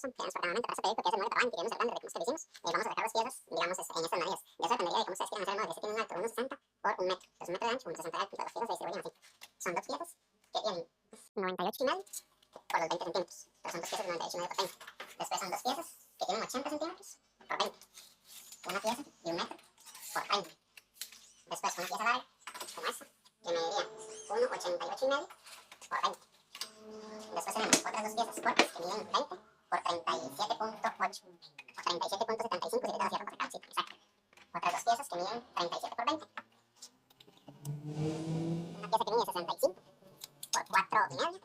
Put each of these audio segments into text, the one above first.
son, quedamos ordenadamente para ese proyecto, que es el modelo para adelante, y vemos el render de cómo es que lo hicimos. Vamos a dejar las piezas, digamos, en estas medidas. De eso dependería de cómo ustedes quieran hacer el modelo. Si tienen un alto de 1,60 por 1 metro, entonces 1 metro de ancho, 1,60 de alto, y las piezas se distribuyen así. Son dos piezas que tienen 98,5 por los 20 centímetros. Entonces son dos piezas de 98,5 por 20. Después son dos piezas que tienen 80 centímetros por 20. Una pieza de 1 metro por 30. Después una pieza larga, como esta, que mediría 1,88,5 por 20. Después tenemos otras dos piezas cortas que miden 20 por 37,8 o 37,75 si le das cierto para cada cita, exacto. Otras dos piezas que miden 37 por 20. Una pieza que mide 65 por 4,5.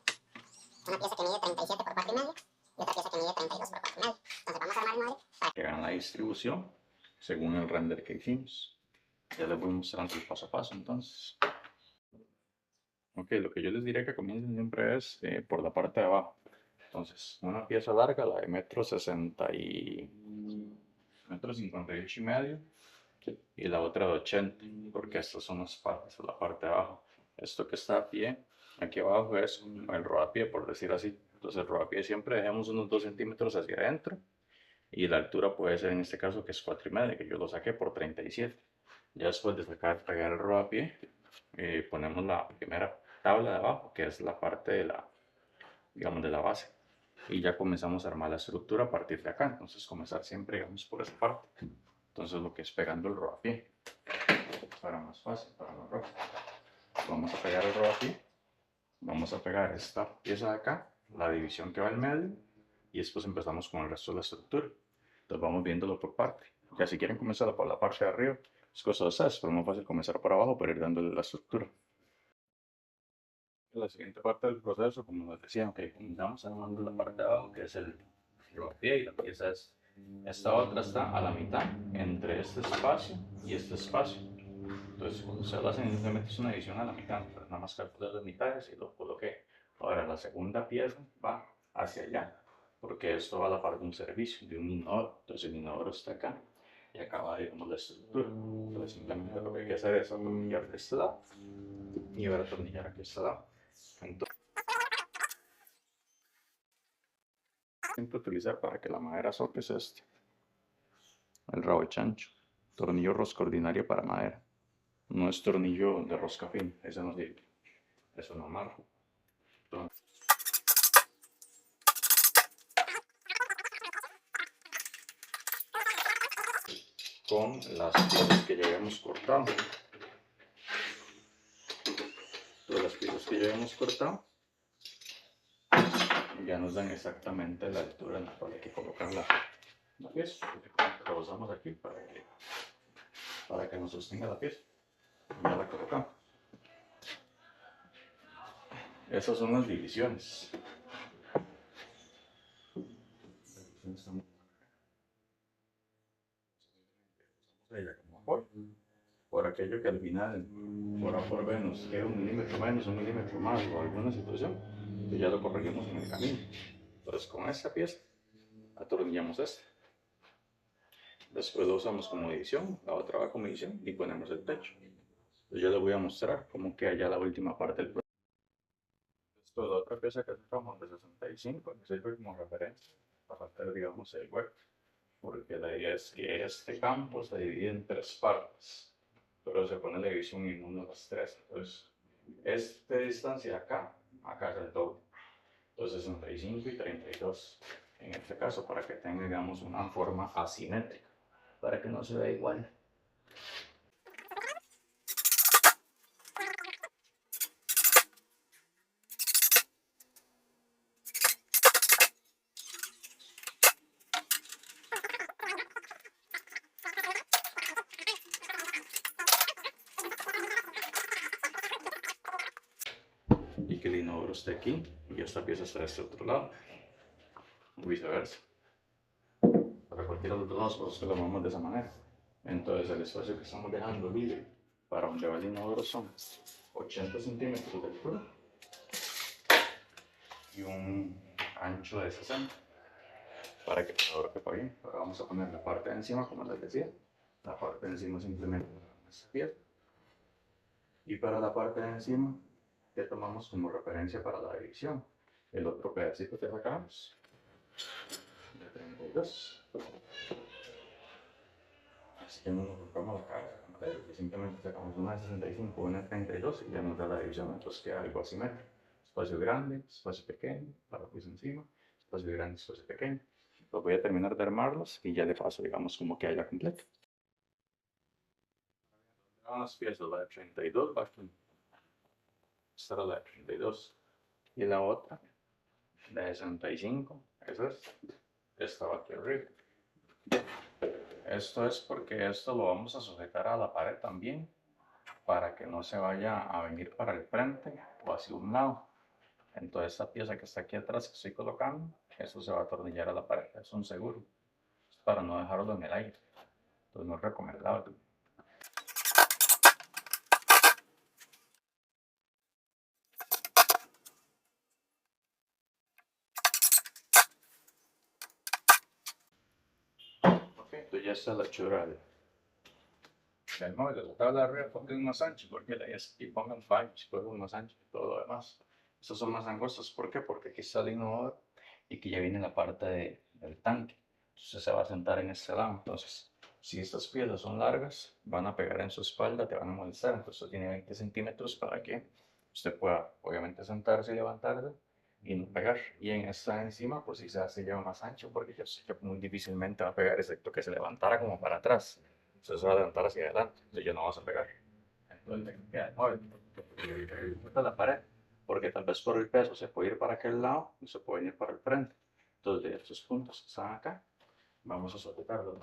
Una pieza que mide 37 por 4,5. Y otra pieza que mide 32 por 4,5. Entonces vamos a armar el modelo para que hagan la distribución según el render que hicimos. Ya les voy mostrando el paso a paso entonces. Ok, lo que yo les diría que comiencen siempre es por la parte de abajo. Entonces, una pieza larga, la de metro 58,5, y la otra de 80, porque estas son las partes, la parte de abajo. Esto que está a pie, aquí abajo es el rodapié, por decir así. Entonces, el rodapié siempre dejamos unos 2 centímetros hacia adentro, y la altura puede ser en este caso que es 4,5, que yo lo saqué por 37. Ya después de pegar el rodapié, ponemos la primera tabla de abajo, que es la parte de la, digamos, de la base, y ya comenzamos a armar la estructura a partir de acá. Entonces comenzar siempre, digamos, por esa parte. Entonces lo que es pegando el rodapié, para más fácil, para más rápido. Vamos a pegar el rodapié, vamos a pegar esta pieza de acá, la división que va en medio, y después empezamos con el resto de la estructura. Entonces vamos viéndolo por parte. Ya si quieren comenzar por la parte de arriba, es cosa de ustedes, pero es más fácil comenzar por abajo para ir dándole la estructura. La siguiente parte del proceso, como les decía, que comenzamos armando la parte de abajo, que es el rodapié, y la pieza es, esta otra está a la mitad, entre este espacio y este espacio. Entonces, cuando se lo hacen, simplemente es una división a la mitad, pero nada más calcular las mitades y lo coloqué. Ahora, la segunda pieza va hacia allá, porque esto va a la par de un servicio, de un inodoro. Entonces, el inodoro está acá, y acá va, digamos, la estructura. Entonces, simplemente lo que hay que hacer es atornillar de este lado, y ahora atornillar aquí a este lado. Entonces, siempre utilizar para que la madera sople es este, el rabo de chancho, tornillo rosca ordinario para madera, no es tornillo de rosca fina, ese no sirve, eso no amarra. Entonces, con las piezas que ya habíamos cortado, todas las piezas que ya habíamos cortado ya nos dan exactamente la altura en la cual hay que colocar la pieza. Lo usamos aquí para que nos sostenga la pieza, ya la colocamos. Esas son las divisiones. Por aquello que al final, por A por B, nos queda 1 milímetro menos, 1 milímetro más o alguna situación, que ya lo corregimos en el camino. Entonces, con esta pieza atornillamos esta. Después lo usamos como división, la otra va como división y ponemos el techo. Entonces, ya les voy a mostrar cómo queda ya la última parte del proyecto. Esto es la otra pieza que sacamos de 65, que sirve como referencia para hacer, digamos, el hueco, porque la idea es que este campo se divide en 3 partes, pero se pone la división en 1 de las 3. Entonces, esta distancia acá es el doble. Entonces, 65 y 32 en este caso, para que tenga, digamos, una forma asimétrica, para que no se vea igual. Y que el inodoro esté aquí y esta pieza está de este otro lado, o viceversa. Para cualquiera de los dos lados, por eso lo movemos de esa manera. Entonces, el espacio que estamos dejando libre para donde va el inodoro son 80 centímetros de altura y un ancho de 60, para que el inodoro quepa bien. Ahora vamos a poner la parte de encima, como les decía. La parte de encima simplemente esta pieza. Y para la parte de encima, que tomamos como referencia para la división, el otro pedacito que sacamos, de 32. Así que no nos compramos la carga, y simplemente sacamos una de 65, una de 32 y ya nos da la división. Entonces queda algo asimétrico. Espacio grande, espacio pequeño, para piso encima, espacio grande, espacio pequeño. Pues voy a terminar de armarlos y ya le paso, digamos, como que haya completo. Las piezas, la de 32 va aquí. Esta era la de 32. Y la otra, de 65, esa es. Esta va aquí arriba. Esto es porque esto lo vamos a sujetar a la pared también, para que no se vaya a venir para el frente o hacia un lado. Entonces esta pieza que está aquí atrás que estoy colocando, eso se va a atornillar a la pared, es un seguro. Es para no dejarlo en el aire. Entonces no es recomendable. Ok, entonces ya está la hechura del mueble. La tabla de arriba pongan más ancho porque la y pongan fallos, pongan más ancho y todo lo demás. Estos son más angostos, ¿por qué? Porque aquí está el inodoro y que ya viene la parte del tanque. Entonces se va a sentar en este lado. Entonces, si estas piezas son largas, van a pegar en su espalda, te van a molestar. Entonces tiene 20 centímetros para que usted pueda, obviamente, sentarse y levantarse y no pegar. Y en esta encima, pues si se hace ya más ancho, porque yo sé que muy difícilmente va a pegar, excepto que se levantara como para atrás. Entonces se va a levantar hacia adelante, entonces ya no vas a pegar. Entonces queda mueve. Esta la pared, porque tal vez por el peso se puede ir para aquel lado y se puede ir para el frente. Entonces de estos puntos que están acá, vamos a sujetarlos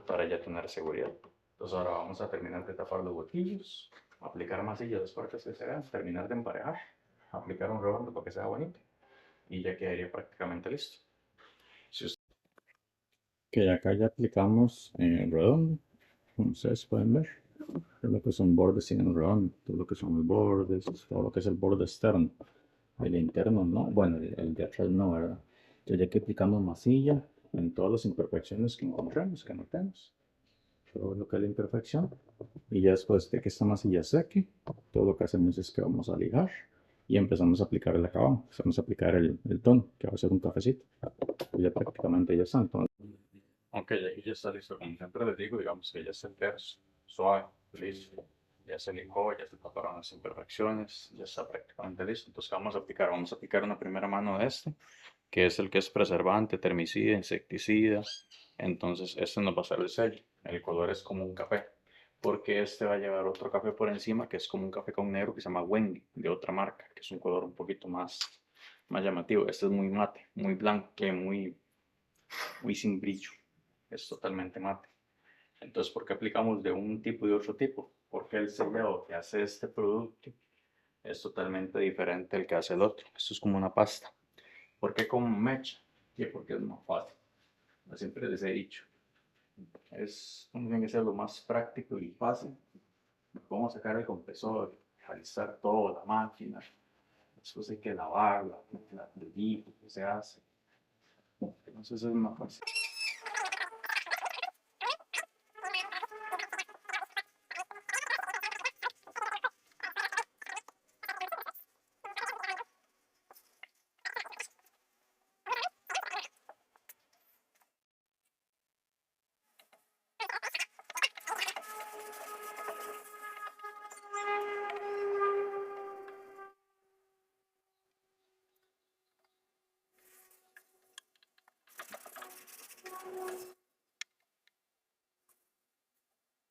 para ya tener seguridad. Entonces ahora vamos a terminar de tapar los huequillos, aplicar masilla las partes que se vean, terminar de emparejar, aplicar un redondo para que sea bonito y ya quedaría prácticamente listo. Si usted... Que acá ya aplicamos el redondo, como ustedes pueden ver, lo que son bordes en el redondo, todo lo que son los bordes, todo lo que es el borde externo. El interno no, bueno, el de atrás no, ¿verdad? Entonces ya que aplicamos masilla en todas las imperfecciones que encontremos, que notemos, todo lo que es la imperfección, y ya después de que esta masilla seque, todo lo que hacemos es que vamos a lijar y empezamos a aplicar el acabado, empezamos a aplicar el tono, que va a ser un cafecito, y ya prácticamente ya está. Entonces, ok, aquí ya está listo, como siempre les digo, digamos que ya está entero, suave, listo. Ya se lijó, ya se taparon las imperfecciones, ya está prácticamente listo. Entonces, ¿qué vamos a aplicar? Vamos a aplicar una primera mano de este, que es el que es preservante, termicida, insecticida. Entonces, este nos va a ser el sello. El color es como un café, porque este va a llevar otro café por encima, que es como un café con negro que se llama Wendy, de otra marca, que es un color un poquito más llamativo. Este es muy mate, muy blanco, muy sin brillo. Es totalmente mate. Entonces, ¿por qué aplicamos de un tipo y de otro tipo? Porque el sellado que hace este producto es totalmente diferente al que hace el otro. Esto es como una pasta. ¿Por qué con mecha? Sí, porque es más fácil. Yo siempre les he dicho. Tiene que ser lo más práctico y fácil. Vamos a sacar el compresor, alistar toda la máquina. Después hay que lavarla, el limpio que se hace. Entonces es más fácil.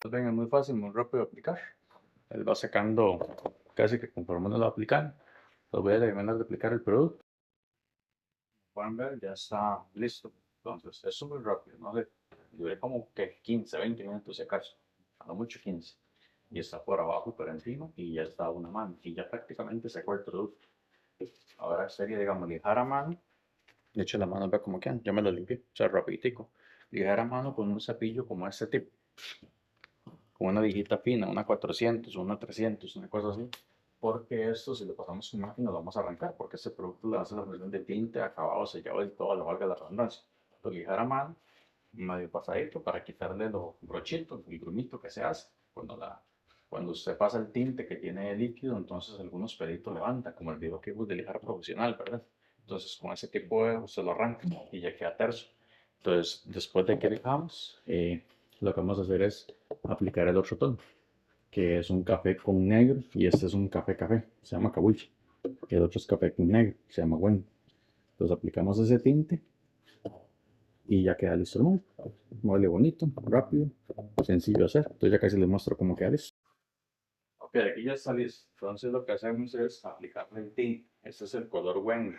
Ven, es muy fácil, muy rápido de aplicar. Él va sacando casi que conforme uno lo aplican. Los voy a terminar de aplicar el producto. Pueden ver, ya está listo. Entonces, es súper rápido, no sé, duré como que 15, 20 minutos si acaso, a lo mucho 15. Y está por abajo y por encima y ya está a una mano. Y ya prácticamente secó el producto. Ahora sería, digamos, lijar a mano. De hecho, la mano ve como quedan, ya me lo limpié, o sea, rapidito. Lijar a mano con un cepillo como este tipo, con una lijita fina, una 400, una 300, una cosa así. Porque esto, si lo pasamos en máquina, lo vamos a arrancar, porque este producto le hace la presión de tinte, acabado, sellado y todo, lo valga la redundancia. Lo lijar a mano, medio pasadito, para quitarle los brochitos, el grumito que se hace. Cuando usted pasa el tinte que tiene líquido, entonces algunos pelitos levanta, como el video que de lijar profesional, ¿verdad? Entonces con ese tipo de, usted lo arranca y ya queda terso. Entonces, después de que dejamos, lo que vamos a hacer es aplicar el otro tono, que es un café con negro, y este es un café café, se llama Cabuchi. El otro es café con negro, se llama Wen. Entonces aplicamos ese tinte y ya queda listo el mueble. Mueble bonito, rápido, sencillo de hacer. Entonces ya casi les muestro cómo queda listo. Ok, aquí ya está listo. Entonces lo que hacemos es aplicarle el tinte. Este es el color Wen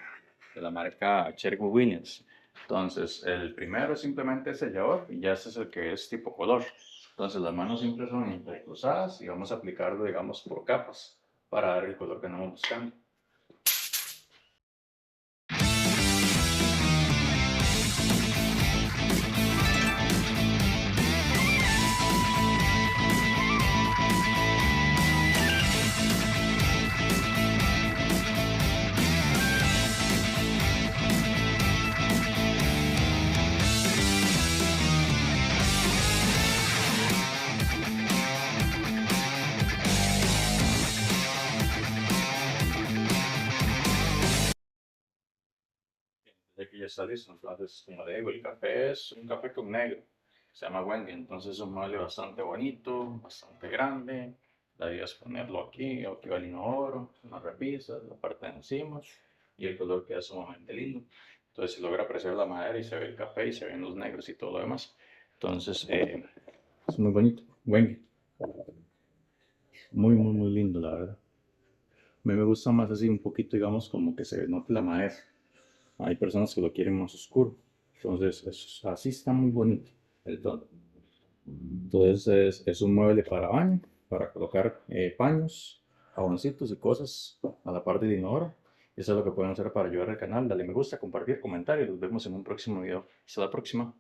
de la marca Sherwin Williams. Entonces el primero es simplemente sellador y ya este es el que es tipo color. Entonces las manos siempre son entrecruzadas y vamos a aplicarlo, digamos, por capas para dar el color que andamos buscando. De aquí ya está listo. Entonces, como le digo, el café es un café con negro. Se llama Wendy. Entonces es un mueble bastante bonito, bastante grande. La idea es ponerlo aquí va el inodoro, unas repisas, la parte de encima. Y el color queda sumamente lindo. Entonces se logra apreciar la madera y se ve el café y se ven los negros y todo lo demás. Entonces es muy bonito. Wendy. Muy, muy, muy lindo, la verdad. A mí me gusta más así un poquito, digamos, como que se note la madera. Hay personas que lo quieren más oscuro. Entonces, así está muy bonito el tono. Entonces, es un mueble para baño, para colocar paños, jaboncitos y cosas a la parte del inodoro. Eso es lo que pueden hacer para ayudar al canal. Dale me gusta, compartir, comentar y nos vemos en un próximo video. Hasta la próxima.